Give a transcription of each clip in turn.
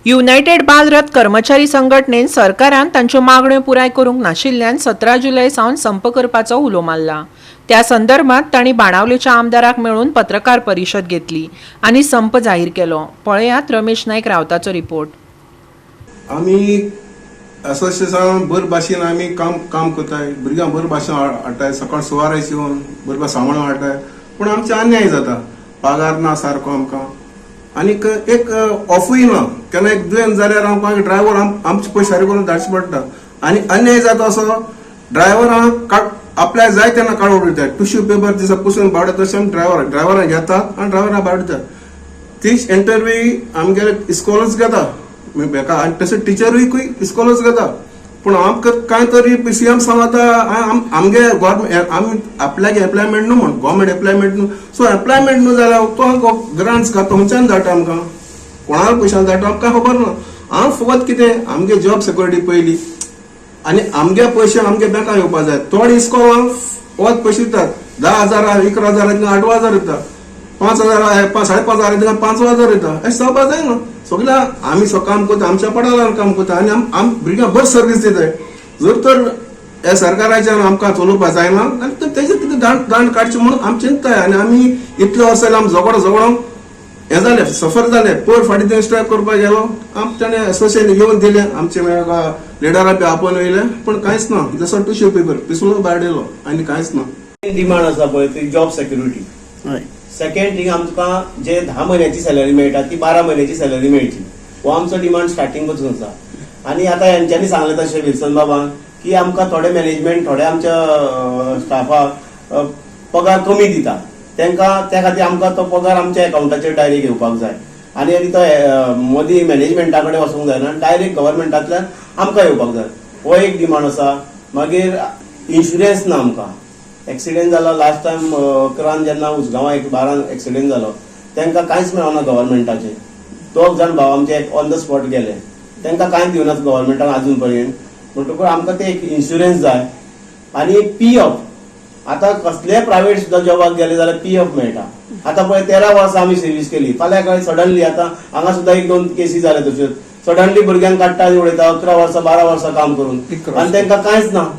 United बाल रथ कर्मचारी संघटनेन सरकारान तांच्यो मागण्यो पुराय करूंक नाशिल्ल्यान 17 जुलय सावन संप करपाचो उलो मारला। त्या संदर्भात तांणी बाणावलेच्या आमदाराक मेळून पत्रकार परिशद घेतली आनी संप जाहीर केलो। पळयात रमेश नायक रावताचो रिपोर्ट। आमी असोसिएशन बरे भाशेन आमी काम करताय, भुरग्यांक बरे भाशेन हाडटाय, सकाळ सुवारेस येवन बरे सांबाळून हाडटाय, पूण आमचे अन्याय जाता, पगार ना सारको आमकां, आनी एक ऑफूय ना। केन्ना एक दुयेंत जाल्यार आमकां ड्रायव्हर आमचे पयशे सारके करून धाडचे पडटा, आनी अन्याय जाता असो ड्रायव्हरांक आपल्या जाय तेन्ना काडून उडयतात। टिश्यू पेपर दिसा पुसून बावडे तशें आमी ड्रायव्हरांक घेतात आनी ड्रायव्हरांक बावडटात। तीच इंटरव्यू आमगेले इस्कॉलच घेता आनी तशें टिचरूय इस्कॉलच घेता, पूण आमकां कांय तरी सीएम सांगता आमगे गव्हर्मेंट आमी आपल्याक एम्प्लॉयमेंट न्हू म्हण, गव्हर्मेंट एम्प्लॉयमेंट न्हू, सो एम्प्लॉयमेंट न्हू जाल्यार तो ग्रांट्स घाता खंयच्यान धाडटा आमकां, कोणाक पयशां धाडटा आमकां खबर ना। हांव फकत कितें आमगे जॉब सिक्युरिटी पयली आनी आमगे पयशे आमगे बँकाक येवपा जाय। थोडे इस्कॉलांक वत पयशे दितात, 10,000 11,000 8,000 दिता, 5,000 5,500 दिता 5,000 दिता, अशें जावपा जायना। सगळ्या आमी काम करता, आमच्या पडार काम करता आनी आम भुरग्यांक बरी सर्वीस दिताय। जर तर ह्या सरकाराच्यान आमकां चलोवपा जायना जाल्यार तेजेर कितें दांड काडचें म्हणून आमी चिंतताय। आनी आमी इतले वर्स जाले आमी झगडोन हें जालें, सफर जालें। पयर फाटीं तें स्ट्रायक करपाक गेलो, ताणें एसोसिएशन येवन दिलें, आमचे लिडरा बी आपोवन वयले, पूण कांयच ना। जसो टिश्यू पेपर पिसलो भायर येयलो आनी कांयच ना। डिमांड आसा पळय ती जॉब सिक्युरिटी। सेकंड थिंग आमकां जे 10 म्हयन्याची सॅलरी मेळटा ती 12 म्हयन्याची सॅलरी मेळची, हो आमचो डिमांड स्टार्टिंग पासून आसा। आनी आतां हेंच्यांनी सांगलें तशें विल्सन बाबान की आमकां थोडे मॅनेजमेंट थोडे आमच्या स्टाफाक पगार कमी दिता, तांकां त्या खातीर आमकां तो पगार आमच्या अकाउंटाचेर डायरेक्ट येवपाक जाय आनी तो मोदी मॅनेजमेंटा कडेन वचूंक जायना, डायरेक्ट गव्हर्मेंटांतल्यान आमकां येवपाक जाय, हो एक डिमांड आसा। मागीर इन्शुरन्स ना आमकां। एक्सिडेंट जालो लास्ट टायम अकरान जेन्ना उसगांवां 12 एक्सिडेंट जालो, तांकां कांयच मेळना गव्हर्मेंटाचें। 2 जाण भाव आमचे ऑन द स्पॉट गेले, तांकां कांयच दिवनात गव्हर्मेंटान आजून पर्यंत। म्हणटकूच आमकां ते एक इन्शुरन्स जाय आनी PF। आतां कसलेय प्रायव्हेट सुद्धा जॉबाक गेले जाल्यार PF मेळटा। आतां पळय 13 वर्सां आमी सर्वीस केली, फाल्यां काय सडनली आतां हांगा सुद्धा 1-2 केसी जाले तश्योच, सडनली भुरग्यांक काडटा उडयता 11 वर्सां 12 वर्सां काम करून आनी तांकां कांयच ना।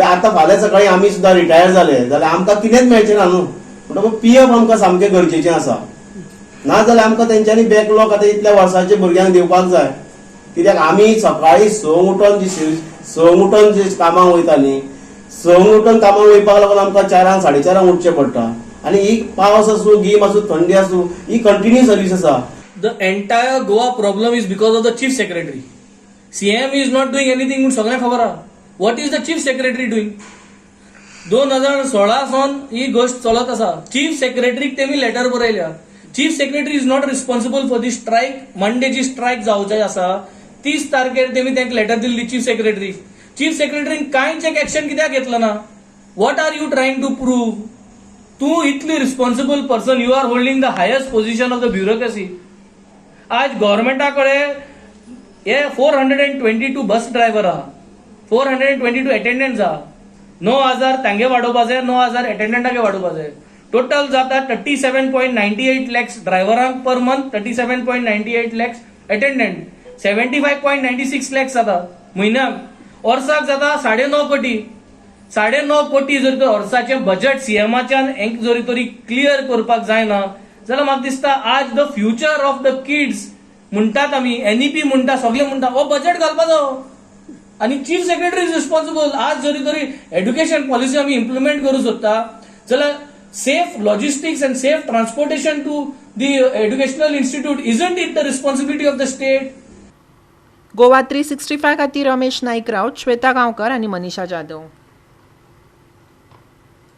आतां फाल्यां सकाळी आमी सुद्धा रिटायर जाले जाल्यार आमकां कितेंच मेळचें ना न्हू। म्हणटकूच PF आमकां सामकें गरजेचें आसा, ना जाल्यार आमकां तेंच्यांनी बॅकलॉग आतां इतल्या वर्सांचे भुरग्यांक दिवपाक जाय। कित्याक आमी सकाळी 6 उठोन जी कामाक वयतालीं, 6 उठोन कामाक वयपाक लागून आमकां 4 4:30 उठचें पडटा, आनी ही पावस आसूं गीम आसूं थंडी आसूं ही कंटिन्यू सर्वीस आसा। The entire Goa problem is because of the chief secretary. CM is not doing anything म्हूण सगळ्यांक खबर आहा। What is the chief secretary doing? 2016 सावन ही गोष्ट चलत आसा। चीफ सेक्रेटरीक तेमी लेटर बरयल्या। Chief secretary is not responsible for the strike. Monday जी स्ट्रायक जावची आसा 30 तारखेर तेमी तांकां लेटर दिल्ली चीफ सेक्रेटरी। चीफ सेक्रेटरीन कांयच एक एक्शन कित्याक घेतलं ना? What are you trying to prove? तूं इतली responsible person, you are holding the highest position of the bureaucracy. आज गव्हर्मेंटा कडेन हे 422 बस ड्रायव्हर आहा, 422 अटेंडंट्स आहा। 9,000 तांगे वाडोवपा जाय, 9,000 अटेंडंटांगे वाडोवपा जाय। टोटल जाता 37.98 lakhs ड्रायव्हरांक per month, 37.98 lakhs attendant, 75.96 lakhs जाता म्हयन्याक। वर्साक जाता 9.5 कोटी। 9.5 कोटी जर तर वर्साचें बजेट सीएमाच्यान जरी तरी क्लियर करपाक जायना जाल्यार म्हाका दिसता आज the future of the kids म्हणटात आमी, NEP म्हणटा, सगळे म्हणटा, हो बजेट घालपाचो आनी चीफ सेक्रेटरी इज रिस्पॉन्सिबल। आज जरी तरी एड्युकेशन पॉलिसी आमी इम्प्लिमेंट करूं सोदता जाल्यार safe logistics and safe transportation to the educational institute, isn't it the responsibility of the state? Goa 365 खातीर रमेश नाईक राऊत, श्वेता गांवकर आनी मनीषा जाधव।